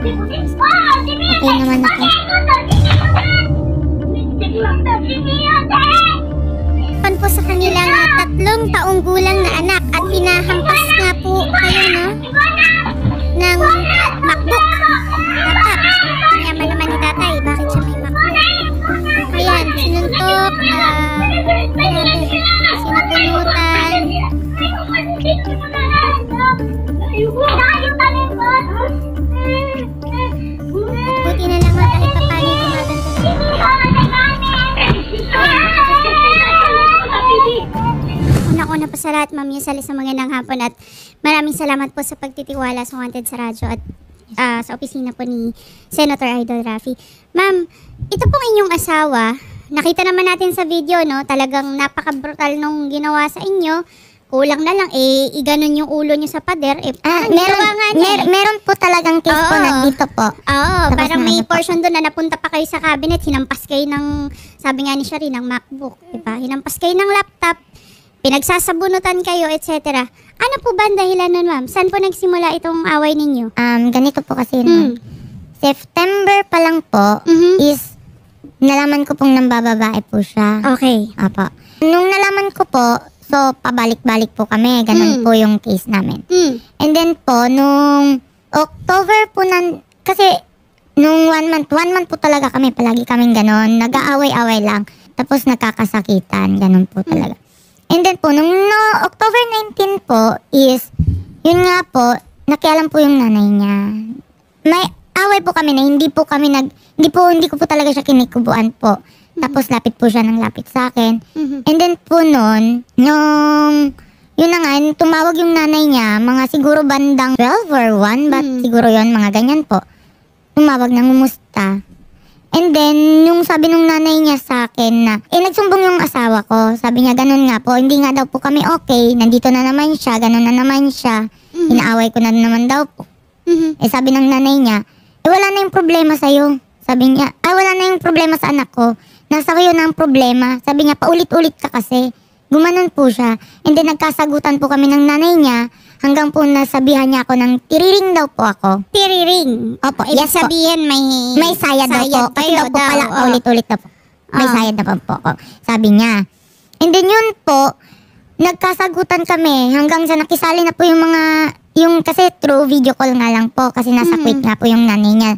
Okay naman ako. Pan po sa kanilang 3 taong gulang na anak at pinahampas nga po kayo, no? Ng MacBook. Laptop. Yaman naman ni tatay. Bakit siya may MacBook? Ayan, sinuntok. Sinupunutan. Buti na lang kahit pa paano una-una pa sa lahat, Ma'am Yusel, sa magandang hapon at maraming salamat po sa pagtitiwala sa Wanted sa radyo at sa opisina po ni Senator Idol Rafi. Ma'am, ito pong inyong asawa, nakita naman natin sa video, no? Talagang napaka-brutal nung ginawa sa inyo. Kulang na lang, iganon yung ulo niyo sa pader. Meron po talagang case po nandito po. Oo, parang may portion doon na napunta pa kayo sa cabinet, hinampas kayo ng, sabi nga ni Shari, ng MacBook, diba? Hinampas kayo ng laptop, pinagsasabunutan kayo, etc. Ano po ba ang dahilan nun, ma'am? Saan po nagsimula itong away ninyo? Ganito po kasi, September pa lang po is nalaman ko pong nambababae po siya. Okay. Apo. Nung nalaman ko po, so pabalik-balik po kami. Ganun po yung case namin. And then po, nung October po kasi nung 1 month po talaga kami, palagi kaming ganun. Nag-aaway-away lang. Tapos nagkakasakitan. Ganun po talaga. And then po, nung October 19 po is, yun nga po, nakialam po yung nanay niya. May away po kami na hindi ko po talaga siya kinikubuan po. Tapos lapit po siya ng lapit sa akin. And then po noon, yun na nga, tumawag yung nanay niya, mga siguro bandang 12 or 1, but siguro yun, mga ganyan po. Tumawag ng umusta. And then, yung sabi nung nanay niya sa akin na, nagsumbong yung asawa ko. Sabi niya, ganun nga po, hindi nga daw po kami okay, nandito na naman siya, ganun na naman siya. Inaaway ko na naman daw po. Sabi ng nanay niya, wala na yung problema sa'yo. Sabi niya, wala na yung problema sa anak ko. Nasa kayo na ang problema. Sabi niya, paulit-ulit ka kasi. Gumanon po siya. And then nagkasagutan po kami ng nanay niya hanggang po nasabihan niya ako ng tiriring daw po ako. Tiriring? Opo, yes po. Sabihin may sayad daw po. Kasi daw po pala, paulit-ulit daw po. May sayad daw po ako. Sabi niya. And then yun po, nagkasagutan kami hanggang sa nakisali na po yung kasi through video call nga lang po kasi nasa Kuwait nga po yung nanay niya.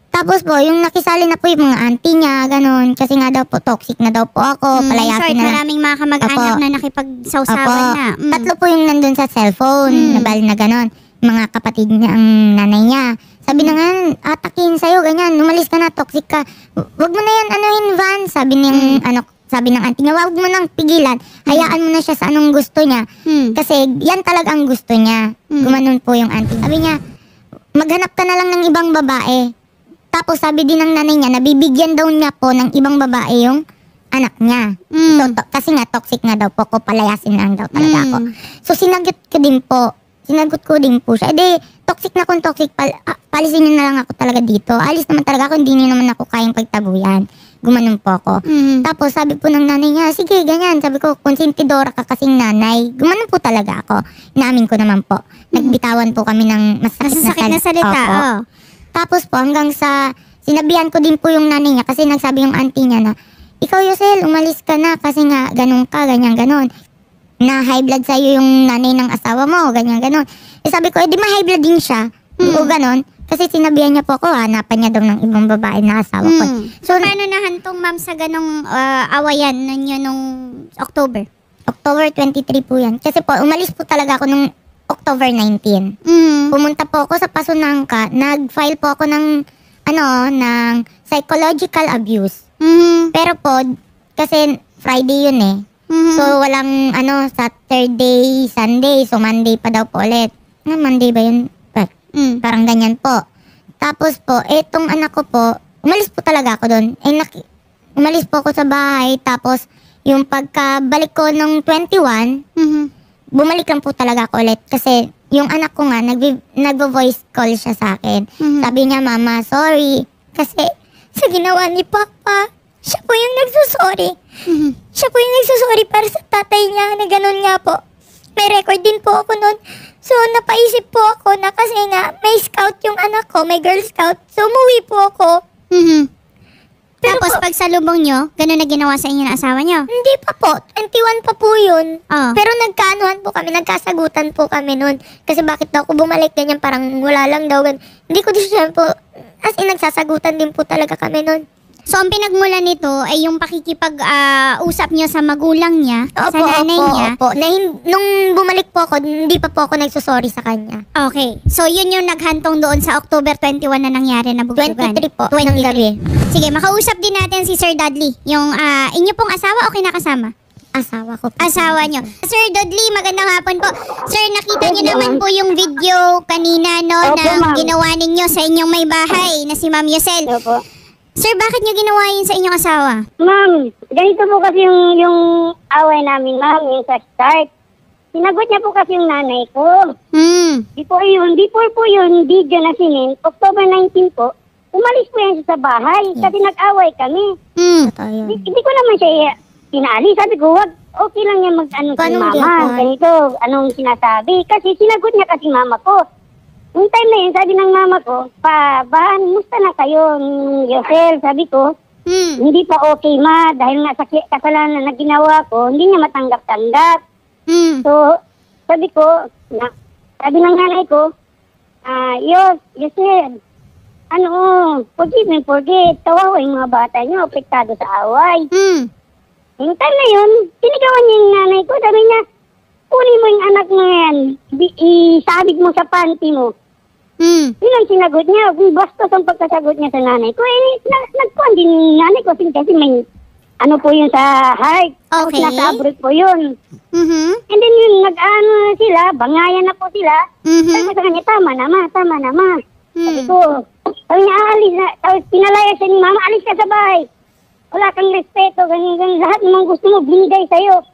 Tapos po, yung nakisali na po yung mga auntie niya, ganun. Kasi nga daw po, toxic na daw po ako, palayasin na. Maraming mga kamag-anak na nakipagsawsawan na. Tatlo po yung nandun sa cellphone, na gano'n. Mga kapatid niya, ang nanay niya. Sabi na nga, atakin sa'yo, ganyan, umalis ka na, toxic ka. Wag mo na yan, anuhin, Van. Sabi ng auntie niya, wag mo nang pigilan. Hayaan mo na siya sa anong gusto niya. Kasi yan talaga ang gusto niya. Gumanon po yung auntie. Sabi niya, maghanap ka na lang ng ibang babae. Tapos sabi din ng nanay niya, nabibigyan daw niya po ng ibang babae yung anak niya. So, kasi nga, toxic nga daw po ko, palayasin lang daw talaga ako. So, sinagot ko din po siya. Toxic na kung toxic, palisin niyo na lang ako talaga dito. Alis naman talaga ako, hindi niyo naman ako kayang pagtabuyan. Gumanon po ako. Tapos sabi po ng nanay niya, sige, ganyan. Sabi ko, konsentidora ka kasing nanay. Gumanon po talaga ako. Inamin ko naman po. Nagbitawan po kami ng masakit na salita. Tapos po, hanggang sa, sinabihan ko din po yung nanay niya kasi nagsabi yung auntie niya na, ikaw Yusel, umalis ka na kasi nga ganun ka, ganyan. Na high blood sa'yo yung nanay ng asawa mo, ganyan. Sabi ko, di ma-high blood din siya. O ganun. Kasi sinabihan niya po ako, hanapan niya daw ng ibang babae na asawa ko. So, paano nahantong, ma'am, sa ganong awayan ninyo nung October? October 23 po yan. Kasi po, umalis po talaga ako nung October 19. Pumunta po ako sa Pasunangka, nag-file po ako ng psychological abuse. Pero po, kasi Friday yun eh. So walang Saturday, Sunday, so Monday pa daw po ulit. Monday ba yun? Parang ganyan po. Tapos po, etong anak ko po, umalis po talaga ako doon. Umalis po ako sa bahay, tapos yung pagkabalik ko nung 21, bumalik lang po talaga ako ulit kasi yung anak ko nga, nagvo-voice call siya sa akin. Sabi niya, Mama, sorry. Kasi sa ginawa ni Papa, siya po yung nagsusorry. Siya po yung nagsusorry para sa tatay niya na ganun nga po. may record din po ako nun. So, napaisip po ako na kasi nga, may scout yung anak ko, may girl scout. So, umuwi po ako. Pero Tapos po, pagsalubong nyo, ganun na ginawa sa inyo ng asawa nyo? hindi pa po. 21 pa po yun. Oh. Pero nagkaanuhan po kami, nagkasagutan po kami nun. Kasi bakit daw ako bumalik ganyan, parang wala lang daw. Hindi ko din po, as in nagsasagutan din po talaga kami nun. So, ang pinagmulan nito ay yung pakikipag-usap nyo sa magulang niya, sa nanay niya. Opo. Nung bumalik po ako, hindi pa po ako nagsusorry sa kanya. Okay. So, yun yung naghantong doon sa October 21 na nangyari na bugbugan. 23 po, ng gabi. Sige, makausap din natin si Sir Dudley. Yung inyo pong asawa o kinakasama? Asawa ko po. Asawa nyo. Sir Dudley, magandang hapon po. Sir, nakita nyo naman po yung video kanina, no, na ginawa ninyo sa inyong may bahay na si Ma'am Yosel. Opo. Sir, bakit nyo ginawa yun sa inyong asawa? Ma'am, ganito po kasi yung away namin, ma'am, yung sa start. Sinagot niya po kasi yung nanay ko. Before po yun, video na sinin, October 19 po, umalis po yan siya sa bahay kasi nag-away kami. Totoo yun. Hindi ko naman siya pinali. Sabi ko, wag, okay lang yan mag-ano si Paano mama. mag-away? Ganito, anong sinasabi. Kasi sinagot niya kasi mama ko. Yung time na yun, sabi ng mama ko, musta na kayo, Yosel? Sabi ko, hindi pa okay, ma, dahil nga sa kasalanan na ginawa ko, hindi niya matanggap-tanggap. So, sabi ko, sabi ng nanay ko, Yosel, forgive and forget, kawawa yung mga bata niyo, apektado sa away. Yung time na yun, sinigawan niya yung nanay ko, sabi niya, kunin mo yung anak mo yan, isabig mo sa panty mo. Yun ang sinagot niya. Bastos ang pagkasagot niya sa nanay ko. Nagkuhan din yung nanay ko kasi may po yun sa heart. Okay. Nasa abroad po yun. And then yun, sila, bangayan na po sila. Sabi ko sa kanya, tama na ma. Sabi ko, sabi niya, alis na. Tapos pinalaya siya ni mama, alis ka sa bahay. Wala kang respeto, ganyan. Lahat ng mga gusto mo, binigay sa'yo.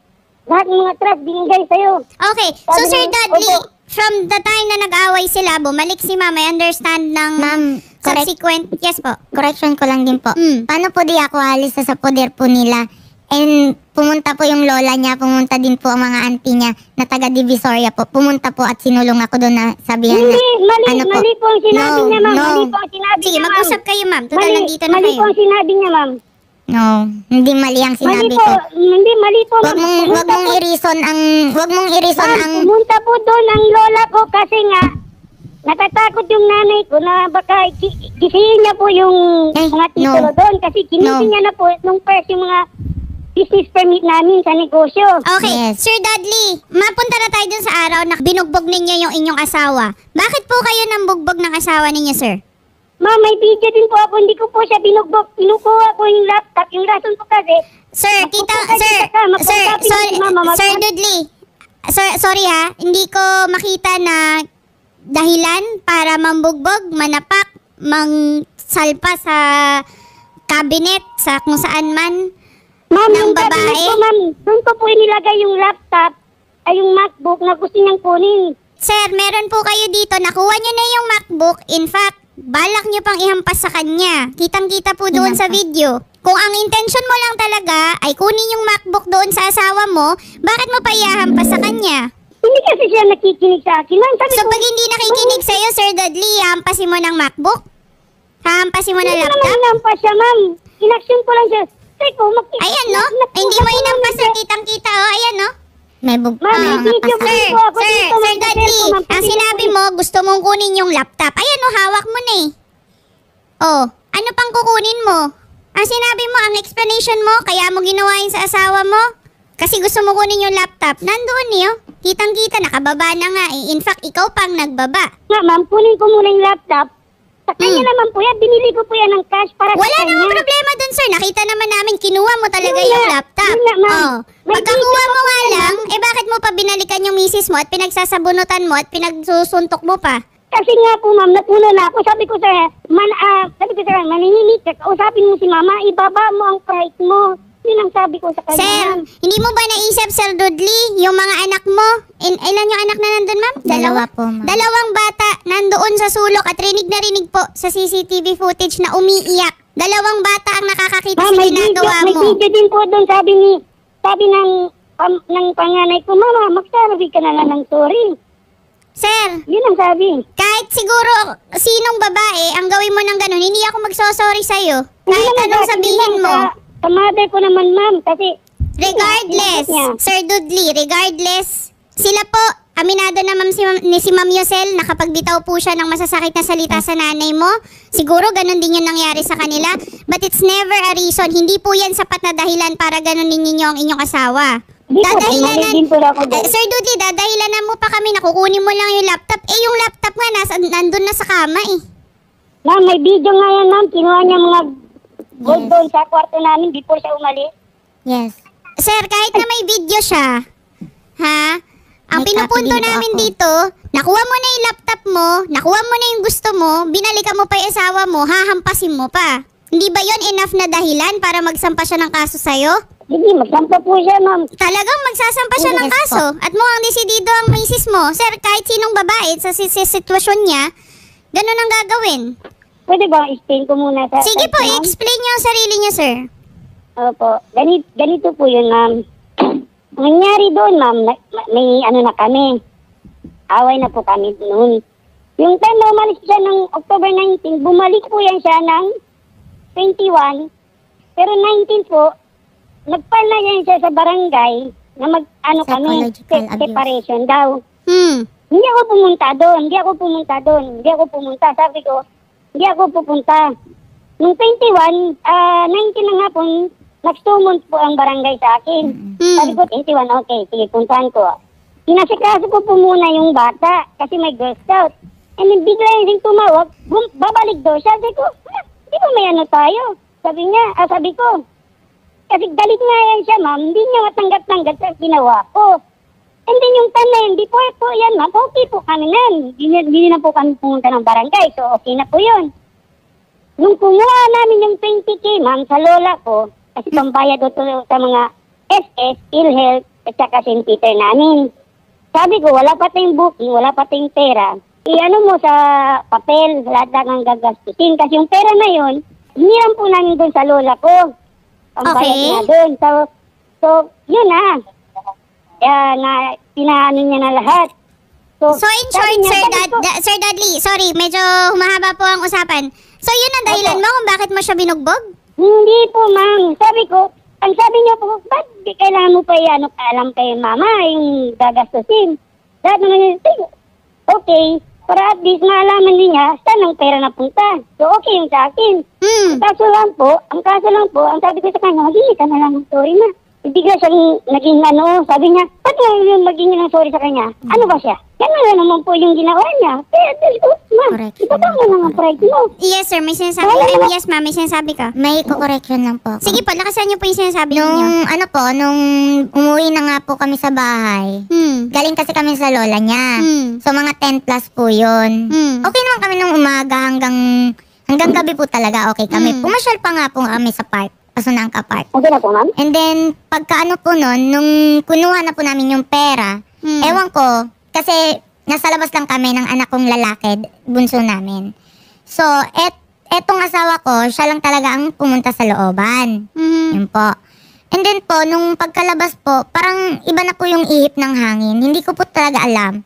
Lahat ng mga trust, binigay sa'yo. Okay. So, Sabi Sir niya, Dudley, opo. from the time na nag-away sila, bumalik si Ma'am, I understand ng Ma'am, correct. subsequent... Yes po. Correction ko lang din po. Mm. Paano po di ako alis sa poder po nila? And pumunta po yung lola niya, pumunta din po ang mga auntie niya na taga Divisoria po. Pumunta po at sinulong ako doon na sabihan na, Mali po ang sinabi niya, ma'am. Mali po ang sinabi Sige, niya, ma'am. mag-usap kayo, Ma'am. Total, nandito na Mali kayo. po ang sinabi niya, ma'am. No, hindi mali ang sinabi Mali po, ko. mali po, Wag ma'am. mong i-reason ang Pumunta po doon ang lola ko kasi nga, natatakot yung nanay ko na baka gisingin niya po yung mga titulo doon kasi kinusin niya na po nung first yung mga business permit namin sa negosyo. Okay, Yes. Sir Dudley, mapunta na tayo dun sa araw na binugbog ninyo yung inyong asawa. Bakit po kayo nang bugbog ng asawa ninyo, sir? Ma'am, may video din po ako. Hindi ko po siya binugbog. Kinukuha ko yung laptop. Yung rason po kasi, Sir, Magpapakopy sorry, si Mama, Sir Dudley. Sorry ha, hindi ko makita na dahilan para mambugbog, manapak, mangsalpa sa cabinet, sa kung saan man. ma'am, ng yung babae? cabinet ko, ma'am, doon ko po inilagay yung laptop ay yung MacBook na gusto niyang kunin. Sir, meron po kayo dito, nakuha nyo na yung MacBook. In fact, balak nyo pang ihampas sa kanya. Kitang-kita po doon sa video. Kung ang intention mo lang talaga ay kunin yung MacBook doon sa asawa mo, bakit mo pa ihahampas sa kanya? Hindi kasi siya nakikinig sa akin. Ma'am, sabi So ko, pag hindi nakikinig sa'yo, Sir Dudley, hampasin mo ng MacBook? Hampasin mo ng hindi ko laptop? naman inampas siya, ma'am. Inaction ko lang siya. Sabi ko, Ayan, no? Hindi mo inampas na kitang-kita, oh. Ayan, no? may Ma'am, may video po Sir, po ako Sir dito. ma'am, Dudley, sa ma'am. ang sinabi mo, gusto mong kunin yung laptop. Ayan, no? Hawak mo na eh. Oh, ano pang kukunin mo? Ang sinabi mo, ang explanation mo, kaya mo ginawa yun sa asawa mo? Kasi gusto mo kunin yung laptop. Nandoon niyo. Kitang-kita, nakababa na nga eh. In fact, ikaw pang nagbaba. Nga, ma'am, kunin ko muna yung laptop. Sa kanya naman po yan, binili ko po yan ng cash para Wala sa kanya. namang problema dun, sir. Nakita naman namin, kinuha mo talaga Yun yung nga. laptop. Yun nga, ma'am. Oh. May Pagkakuha video mo pa nga po yan, lang, bakit mo pa binalikan yung misis mo at pinagsasabunutan mo at pinagsusuntok mo pa? Kasi nga po, ma'am, napuno na ako. Sabi ko sa maninimik ka, kausapin mo si mama, ibaba mo ang price mo. Yun ang sabi ko sa kanya. Sir, ma'am. hindi mo ba naisip, Sir Dudley, yung mga anak mo? Ilan yung anak na nandun, ma'am? Dalawa po, ma'am. Dalawang bata nandoon sa sulok at rinig na rinig po sa CCTV footage na umiiyak. Dalawang bata ang nakakakita Ma'am, sa may ginagawa may mo. video din po doon, sabi ng ng panganay ko, Mama, magsabi ka na lang ng sorry. Sir, Yun ang sabi. kahit siguro sinong babae, ang gawin mo ng ganun, hindi ako magsosorry sa'yo. Hindi Kahit naman anong sa akin, sabihin ma'am, mo. Sa mother ko naman, ma'am, kasi Regardless, niya. Sir Dudley, regardless, sila po, aminado na si Ma'am Yosel, nakapagbitaw po siya ng masasakit na salita sa nanay mo. Siguro ganun din yung nangyari sa kanila. But it's never a reason. Hindi po yan sapat na dahilan para ganunin ninyo ang inyong asawa. Hindi po, bumalik din po ako doon. Sir Dudley, dadahilanan mo pa kami na kukunin mo lang yung laptop. Yung laptop nga, nandun na sa kama eh. Ma'am, may video nga yan, ma'am. Kinuha niya mga gold doon sa kwarto namin before siya umalis. Yes. Sir, kahit na may video siya, ha? Ang May pinupunto copy dito namin ako. dito, nakuha mo na yung laptop mo, nakuha mo na yung gusto mo, binalikan mo pa yung asawa mo, hahampasin mo pa. Hindi ba yon enough na dahilan para magsampa siya ng kaso sa'yo? Hindi, magsampa po siya, ma'am. Talagang magsasampa siya ng Yes kaso at mukhang desidido ang misis mo. Sir, kahit sinong babae sa sitwasyon niya, ganun ang gagawin. Pwede ba explain ko muna sa... Sige po, ma'am? i-explain niyo ang sarili niyo, sir. Opo. Ganito po yun, ma'am. Ang nangyari doon, ma'am, may ano na kami. Away na po kami noon. Yung time na umalis siya ng October 19, bumalik po yan siya ng 21. Pero 19 po, nagpal na yan siya sa barangay na kami, Psychological abuse. separation daw. Hindi ako pumunta. Sabi ko, hindi ako pupunta. Nung 21, 19 na nga po, next 2 months po ang barangay sa akin. Sabi ko, 21, okay, sige, puntahan ko. Sinasikaso ko po muna yung bata kasi may Girl Scout. And then bigla yung tumawag, babalik daw siya. Sabi ko, di ba may ano tayo? Sabi ko, kasi galit nga yan siya, ma'am, hindi niya matanggap-tanggap sa ginawa ko. And then yung time na yun, di po yan, ma'am, okay po kami nan. Hindi na po kami pumunta ng barangay, so okay na po yun. Nung kumuha namin yung 20K, ma'am, sa lola ko, kasi pambayad doon sa mga SS, PhilHealth, at saka St. Peter namin. Sabi ko, wala pa tayong booking, wala pa tayong pera. I-ano mo sa papel, lahat ng gagastusin. Kasi yung pera na yun, hiniram po namin doon sa lola ko. Pambayad Okay. na doon. So, yun na. Pinaano niya na lahat. So in short, sabi niya, Sir Dudley, sorry, medyo humahaba po ang usapan. So yun ang dahilan mo kung bakit mo siya binugbog? Hindi po, ma'am. Sabi ko, ang sabi niyo po, ba't di kailangan mo pa alam kay mama yung gagastusin? Lahat naman yun, okay, para at least maalaman niya saan ang pera napunta. So okay yung sa akin. Ang kaso lang po, ang sabi ko sa kanya, maghingi ka na lang ng sorry na. Bigla siyang naging sabi niya, ba't yung maghingi ng sorry sa kanya? Ano ba siya? Yan na naman po yung ginawa niya. Kaya, Correct. ipatang mo lang ang pride mo. Yes sir, may sinasabi. Yes ma'am, may sinasabi ka. May correction lang po ako. Sige po, lakasan niyo po yung sinasabi Nung niyo. nung umuwi na nga po kami sa bahay, galing kasi kami sa lola niya. So mga 10 plus po yun. Okay naman kami nung umaga hanggang gabi po talaga okay kami. Pumasyal pa nga po kami sa park, Pasunangka Park. Okay na po, ma'am? And then, pagkaano po nun, nung kunuha na po namin yung pera, ewan ko, kasi nasa labas lang kami ng anak kong lalaki, bunso namin. So, etong asawa ko, siya lang talaga ang pumunta sa looban. Yun po. And then po, nung pagkalabas po, parang iba na po yung ihip ng hangin. Hindi ko po talaga alam.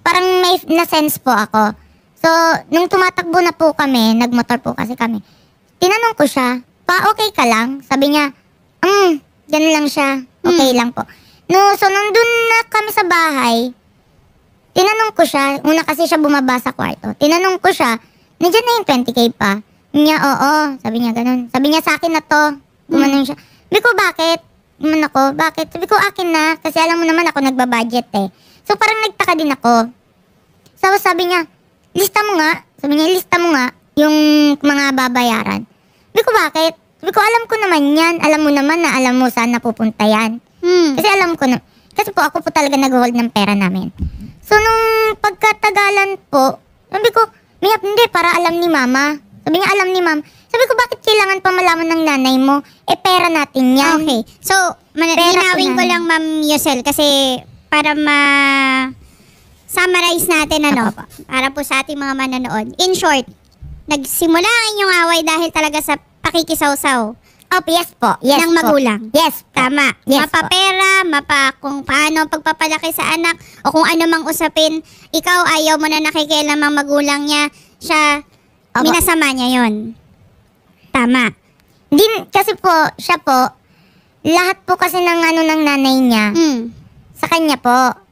Parang may na-sense po ako. So, nung tumatakbo na po kami, nagmotor po kasi kami, tinanong ko siya, okay ka lang? Sabi niya, ganun lang siya. Okay lang po. So nandun na kami sa bahay, tinanong ko siya, una kasi siya bumaba sa kwarto, tinanong ko siya, nandiyan na yung 20K pa? Niya, oo. Sabi niya ganun. Sabi niya, sa akin na to. Gumanon siya. Sabi ko, bakit? Gumanon ako, bakit? Sabi ko, akin na. Kasi alam mo naman ako nagbabudget eh. So parang nagtaka din ako. So sabi niya, lista mo nga. Sabi niya, lista mo nga yung mga babayaran. Sabi ko, bakit? Sabi ko, alam ko naman yan. Alam mo naman na alam mo saan napupunta yan. Kasi alam ko na. Kasi po, ako po talaga nag-hold ng pera namin. So, nung pagkatagalan po, sabi ko, Mihap, hindi, para alam ni mama. Sabi niya, alam ni ma'am. Sabi ko, bakit kailangan pa malaman ng nanay mo? Pera natin yan. Okay. So, linawin ko lang Ma'am Yosel kasi para summarize natin para po sa ating mga manonood. In short, nagsimula ang inyong away dahil talaga sa pakikisaw-saw Yes po. Yes ng po. magulang. Yes po. Tama. Yes Mapapera, kung paano pagpapalaki sa anak, o kung ano mang usapin, ikaw ayaw mo na nakikialam ang magulang niya, siya, Opo. minasama niya yon. Tama. Kasi po, siya po, lahat po kasi ng ng nanay niya, sa kanya po.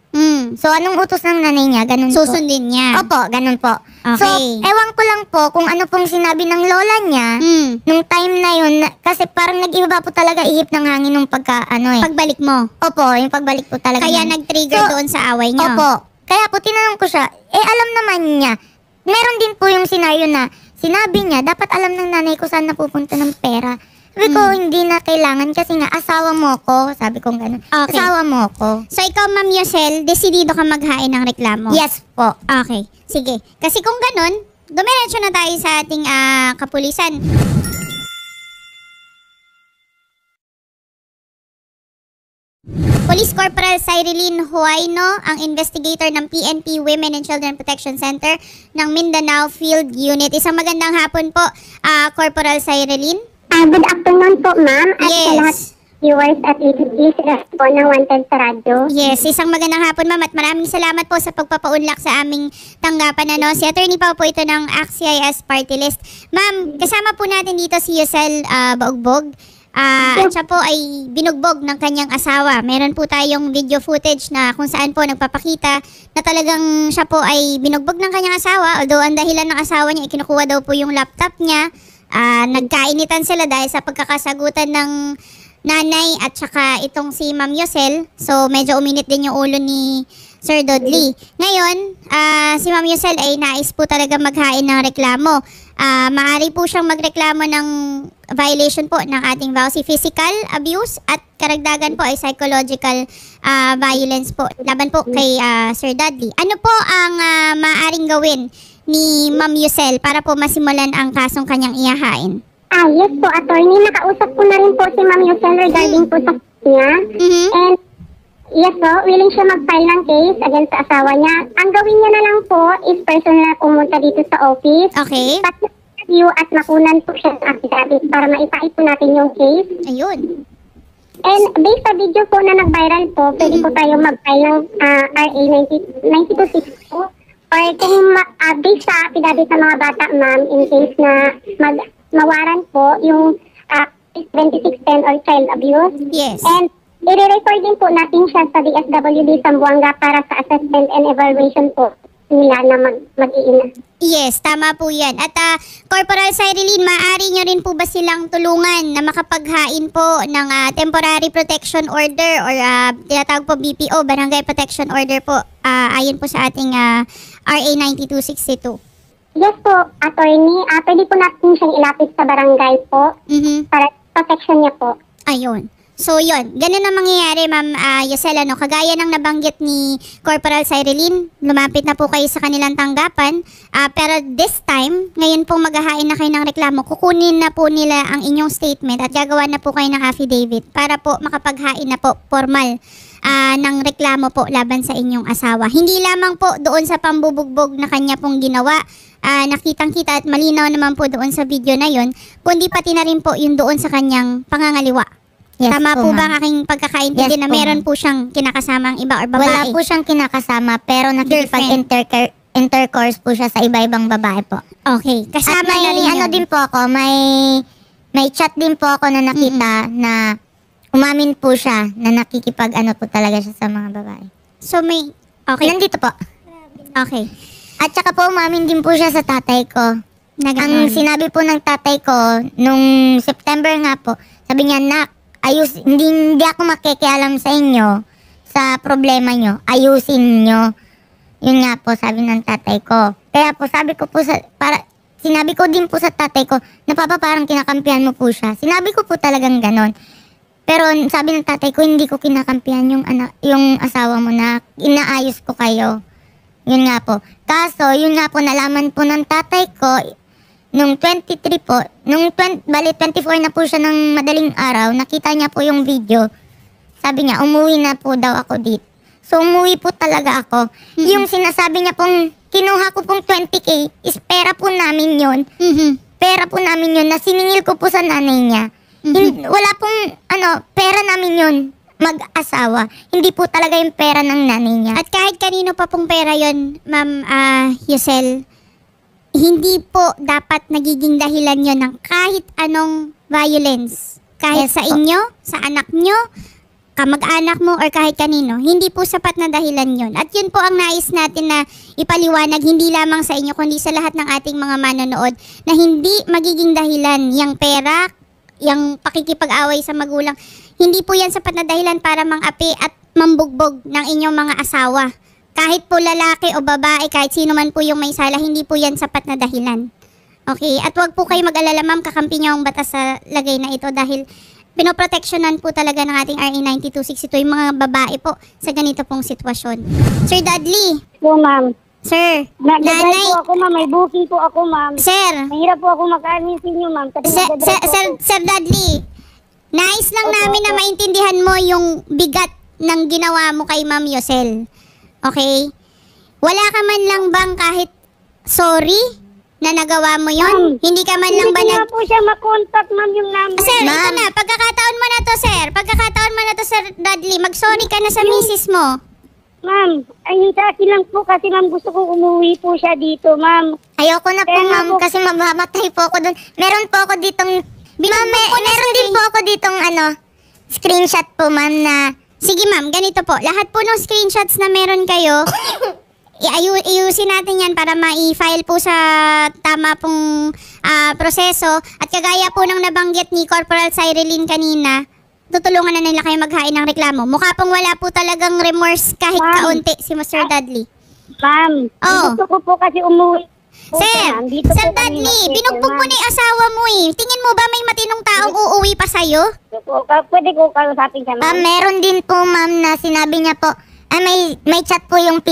So, anong utos ng nanay niya, ganun po. Susundin niya. Opo, ganun po. Okay. So, ewan ko lang po kung ano pong sinabi ng lola niya, nung time na yun, kasi parang nag-iba po talaga ihip ng hangin nung Pagbalik mo. Opo, yung pagbalik po talaga. Kaya niya. nag-trigger So, doon sa away niyo. Opo. Kaya po, tinanong ko siya, alam naman niya. Meron din po yung senaryo na, sinabi niya, dapat alam ng nanay ko saan napupunta ng pera. Sabi ko, hindi na kailangan kasi nga, asawa mo ko. Sabi ko gano'n. Okay. Asawa mo ko. So, ikaw, Ma'am Yosel, desidido ka maghain ng reklamo? Yes po. Okay. Sige. Kasi kung ganun, dumiretso na tayo sa ating kapulisan. Police Corporal Cyrillyn Huayno, ang investigator ng PNP Women and Children Protection Center ng Mindanao Field Unit. Isang magandang hapon po, Corporal Cyrillyn. Good afternoon po, ma'am. At Yes. sa lahat viewers at listeners po ng Wanted sa Radyo. Yes, isang magandang hapon, ma'am, at maraming salamat po sa pagpapaunlak sa aming tanggapan. Si Attorney Pao po ito ng ACT-CIS Party List. Ma'am, kasama po natin dito si Yosel Baugbog. At siya po ay binugbog ng kanyang asawa. Meron po tayong video footage na kung saan po nagpapakita na talagang siya po ay binugbog ng kanyang asawa. Although ang dahilan ng asawa niya, ikinukuha daw po yung laptop niya. Nagkainitan sila dahil sa pagkakasagutan ng nanay at saka itong si Ma'am Yosel. So medyo uminit din yung ulo ni Sir Dudley. Ngayon, si Ma'am Yosel ay nais po talaga maghain ng reklamo. Maaari po siyang magreklamo ng violation po ng ating VAUSI, physical abuse at karagdagan po ay psychological violence po laban po kay Sir Dudley. Ano po ang maaaring gawin ni Ma'am Yosel para po masimulan ang kasong kanyang ihahain? Yes po, attorney. Nakausap ko na rin po si Ma'am Yosel regarding po sa niya. And yes po, willing siya mag-file ng case against sa asawa niya. Ang gawin niya na lang po is personal na pumunta dito sa office. Okay. Pag-review at makunan po siya ng affidavit para maipahit po natin yung case. Ayun. And based sa video po na nag-viral po, pwede po tayo mag-file ng RA 9262. Or kung based sa affidavit ng mga bata, ma'am, in case na mawaran po yung 2610 or child abuse. Yes. And i-record din po natin siya sa DSWD Zamboanga para sa assessment and evaluation po nila na mag-iina. Yes, tama po yan. At Corporal Cyrillyn, maaari nyo rin po ba silang tulungan na makapaghain po ng temporary protection order or tinatawag po BPO, Barangay Protection Order po, ayon po sa ating RA 9262? Yes po, attorney. Pwede po natin siyang ilapit sa barangay po para protection niya po. Ayun. So, yun. Ganun ang mangyayari, Ma'am Yosel. Kagaya ng nabanggit ni Corporal Cyrillyn, lumapit na po kayo sa kanilang tanggapan. Pero this time, ngayon po maghahain na kayo ng reklamo, kukunin na po nila ang inyong statement at gagawa na po kayo ng affidavit para po makapaghain na po formal ng reklamo po laban sa inyong asawa. Hindi lamang po doon sa pambubugbog na kanya pong ginawa, nakitang-kita at malinaw naman po doon sa video na yon, kundi pati na rin po yung doon sa kanyang pangangaliwa. Yes Tama po ba ang ma'am. aking pagkakaintindi Yes na po, meron po siyang kinakasamang iba or babae? Wala po siyang kinakasama pero nakikipag-intercourse po siya sa iba-ibang babae po. Okay. At Kasama may na rin yun. din po ako, may chat din po ako na nakita na umamin po siya na nakikipag po talaga siya sa mga babae. So may... Okay. Nandito po. Okay. At saka po umamin din po siya sa tatay ko. Na Ang ganun. sinabi po ng tatay ko nung September nga po, sabi niya, "Nak, hindi ako makikialam sa inyo sa problema nyo. Ayusin nyo." Yun nga po sabi ng tatay ko. Kaya po sabi ko po sinabi ko din po sa tatay ko na papa parang kinakampihan mo po siya. Sinabi ko po talagang ganon. Pero sabi ng tatay ko, hindi ko kinakampihan yung asawa mo na inaayos ko kayo. Yun nga po. Kaso, yun nga po nalaman po ng tatay ko nung 23 po, bali 24 na po siya ng madaling araw, nakita niya po yung video. Sabi niya, umuwi na po daw ako dito. So, umuwi po talaga ako. Yung sinasabi niya pong, kinuha ko pong 20K, is pera po namin yun. Pera po namin yun na siningil ko po sa nanay niya. Wala pong, pera namin yun, mag-asawa. Hindi po talaga yung pera ng nanay niya. At kahit kanino pa pong pera yon, Ma'am Yusel, hindi po dapat nagiging dahilan yon ng kahit anong violence. Kahit Yes sa po. inyo, sa anak nyo, kamag-anak mo, or kahit kanino. Hindi po sapat na dahilan yon. At yun po ang nais natin na ipaliwanag, hindi lamang sa inyo, kundi sa lahat ng ating mga manonood, na hindi magiging dahilan yung pera, yung pakikipag-away sa magulang. Hindi po yan sapat na dahilan para mang-api at mambugbog ng inyong mga asawa. Kahit po lalaki o babae, kahit sino man po yung may sala, hindi po yan sapat na dahilan. Okay? At wag po kayo mag-alala, ma'am, kakampi niyo ang batas sa lagay na ito dahil pinoproteksyonan po talaga ng ating RA 9262 yung mga babae po sa ganito pong sitwasyon. Sir Dudley, Po, ma'am. sir, Nag-drive nanay, po ako, ma'am. May booking po ako, ma'am. sir, Mahirap po ako mag-amin sa inyo, ma'am. Kasi nag-drive po ako. Sir Dudley, nais lang Opo, namin na opo. maintindihan mo yung bigat ng ginawa mo kay Ma'am Yosel. Okay? Wala ka man lang bang kahit sorry na nagawa mo yon? Ma'am, Hindi ka man lang ba Hindi ko nga po siya makontak, ma'am, yung number. Sir, ito Ma'am. na. Pagkakataon mo na to, sir. Pagkakataon mo na to, Sir Dudley. Mag-sorry ka na sa misis mo. Ma'am, ayun sa akin lang po kasi, ma'am, gusto ko umuwi po siya dito, ma'am. Ayoko na po, Kaya nga ma'am, po- kasi mamamatay po ako doon. Meron po ako ditong, ma'am, meron din po ako ditong, screenshot po, ma'am, na, Sige, ma'am. Ganito po. Lahat po ng screenshots na meron kayo, iusin natin yan para ma-file po sa tama pong proseso. At kagaya po ng nabanggit ni Corporal Cyrelyn kanina, tutulungan na nila kayo maghain ng reklamo. Mukha pong wala po talagang remorse kahit Ma'am. kaunti si Mr. Dudley. Ma'am, Oh. gusto ko po kasi umuwi. po Sir, siya, ma'am. Dito Sir po kami Dudley, mag-settle, binugbog mo ma'am. na yung asawa mo eh. Tingin mo ba may matinong taong uuwi pa sa'yo? Pwede ko kausapin siya, ma'am. meron din po, ma'am, na sinabi niya po, may chat po yung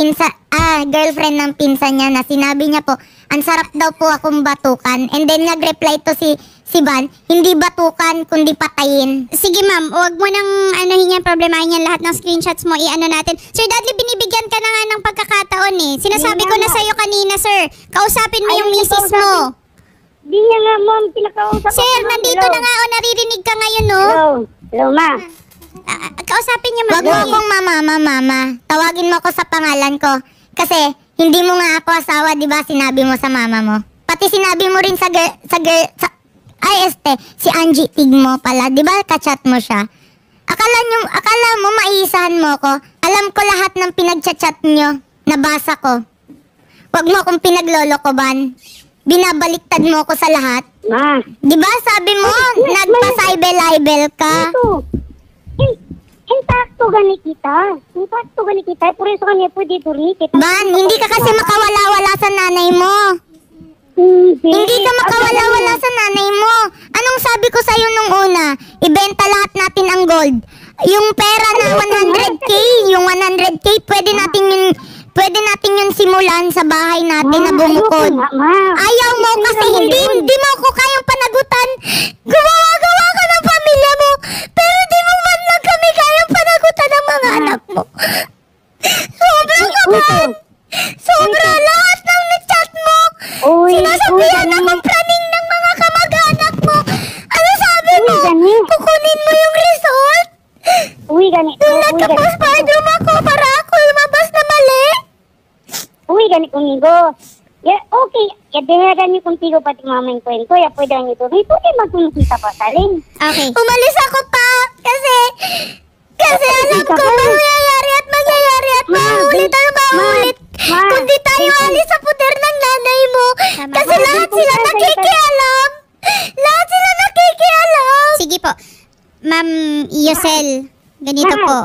girlfriend ng pinsa niya na sinabi niya po, ang sarap daw po akong batukan. And then nag-reply to si Van, hindi batukan, kundi patayin. Sige ma'am, huwag mo nang anuhin yan, problemahin yan lahat ng screenshots mo, i-ano natin. Sir Dudley, binibigyan ka na nga ng pagkakataon eh. Sinasabi ko na sa'yo kanina, sir. Kausapin mo yung Ayaw niya misis kausapin. mo. Di niya nga, ma'am, pinakausap Sir, ako, ma'am. nandito Hello. na nga o naririnig ka ngayon, no? Hello. Hello, ma. Kausapin niya, ma'am. Wag mo akong mama. Tawagin mo ako sa pangalan ko. Kasi, hindi mo nga ako asawa, di ba? Sinabi mo sa mama mo. Pati sinabi mo rin si Angie Tigmo pala. Di ba? Kachat mo siya. Akala mo maiisahan mo ko. Alam ko lahat ng pinagchat nyo. Nabasa ko. Wag mo akong pinaglolokoban. Binabaliktad mo ko sa lahat. Ma. Di ba? Sabi mo, nagpa-cyber-libel ka. Ito. Intakto gani kita. Intakto gani kita. Puro sa kanya pwede durni kita. Ban, hindi ka kasi makawala-wala sa nanay mo. Hindi ka makawala-wala sa nanay mo. Anong sabi ko sa'yo nung una? Ibenta lahat natin ang gold. Yung pera na 100k, yung 100k, pwede natin yun simulan sa bahay natin na bumukod. Ayaw mo kasi hindi mo ako kayang panagutan. Gumawa ka ng pamilya mo, pero di mo man lang kami kayang panagutan ng mga anak mo. Sobra ka ba? Sobra lahat ng chat mo. Sinasabihan akong praning ng mga kamag-anak mo. Ano sabi mo? Kukunin mo yung result? Uwi gani. Nung nagka-postpartum ako para ako lumabas na mali? Uwi gani kumigo. Ya, okay. Ya, dengaran niyo contigo pati mama yung kwento. Ya, pwede niyo to. Pwede magkita pa saling. Okay. Umalis ako pa kasi alam ko mangyayari at maulit at maulit. Kung di tayo alis sa puder ng nanay mo. Tama. Kasi lahat sila nakikialam. Lahat sila nakikialam. Sige po. Ma'am Yosel, ganito po.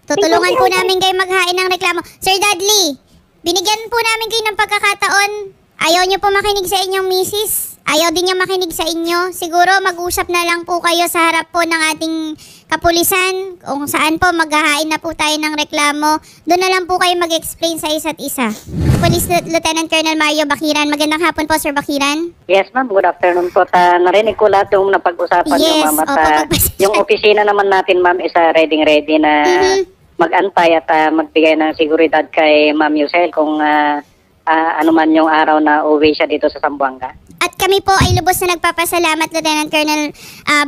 Tutulungan po namin kayo maghain ng reklamo. Sir Dudley, binigyan po namin kayo ng pagkakataon. Ayaw niyo po makinig sa inyong misis. Ayaw din niya makinig sa inyo. Siguro mag-usap na lang po kayo sa harap po ng ating kapulisan. Kung saan po maghahain na po tayo ng reklamo. Doon na lang po kayo mag-explain sa isa't isa. Police Lieutenant Colonel Mario Bakiran. Magandang hapon po, Sir Bakiran. Yes, ma'am. Good afternoon po. Narinig ko lahat yung napag-usapan niyo, Yes, ma'am. At opo, pagpasensya. yung opisina naman natin, ma'am, is ready na mag-antay at magbigay ng seguridad kay Ma'am Yusel kung ano man yung araw na uwi siya dito sa Zamboanga. At kami po ay lubos na nagpapasalamat, Lieutenant Colonel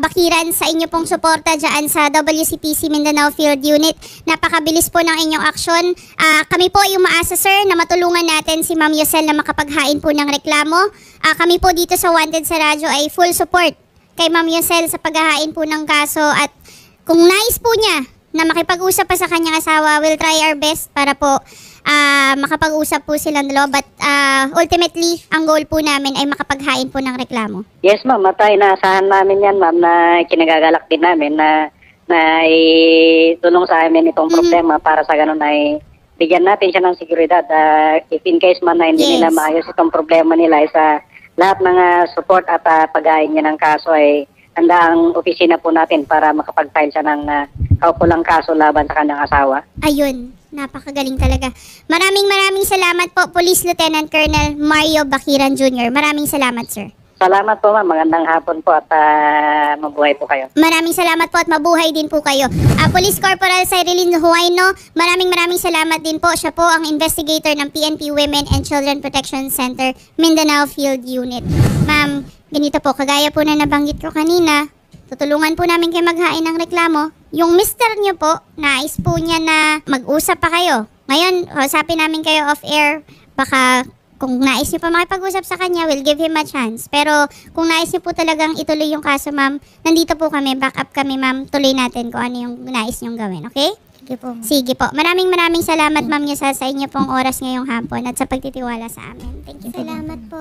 Bakiran, sa inyo pong suporta dyan sa WCPC Mindanao Field Unit. Napakabilis po ng inyong aksyon. Kami po ay umaasa, sir, na matulungan natin si Ma'am Yosel na makapaghain po ng reklamo. Kami po dito sa Wanted sa Radyo ay full support kay Ma'am Yosel sa paghahain po ng kaso, at kung nais po niya na makipag-usap pa sa kanyang asawa, we'll try our best para po makapag-usap po silang dalawa. But ultimately, ang goal po namin ay makapaghain po ng reklamo. Yes, ma'am. Matay, naasahan namin yan, ma'am, na kinagagalak din namin na itulong sa amin itong problema para sa ganun ay bigyan natin siya ng seguridad. If in case man na hindi nila maayos itong problema nila, sa lahat ng support at pag-aayos niya ng kaso ay handa ang opisina po natin para makapag-file siya ng kaukulang kaso laban sa kanyang asawa. Ayun, napakagaling talaga. Maraming salamat po, Police Lieutenant Colonel Mario Bakiran Jr. Maraming salamat, sir. Salamat po, ma'am. Magandang hapon po at mabuhay po kayo. Maraming salamat po at mabuhay din po kayo. Police Corporal Cyrillin Huayno, maraming salamat din po. Siya po ang investigator ng PNP Women and Children Protection Center Mindanao Field Unit. Ma'am, ganito po, kagaya po na nabanggit ko kanina, tutulungan po namin kayo maghain ng reklamo. Yung mister nyo po, nais po niya na mag-usap pa kayo. Ngayon, usapin namin kayo off-air. Baka kung nais niyo pa makipag-usap sa kanya, we'll give him a chance. Pero kung nais niyo po talagang ituloy yung kaso, ma'am, nandito po kami, back up kami, ma'am. Tuloy natin kung ano yung nais niyong gawin, okay? Sige po. Sige po. Maraming salamat, ma'am, niya sa inyo pong oras ngayong hapon at sa pagtitiwala sa amin. Thank you. Salamat po.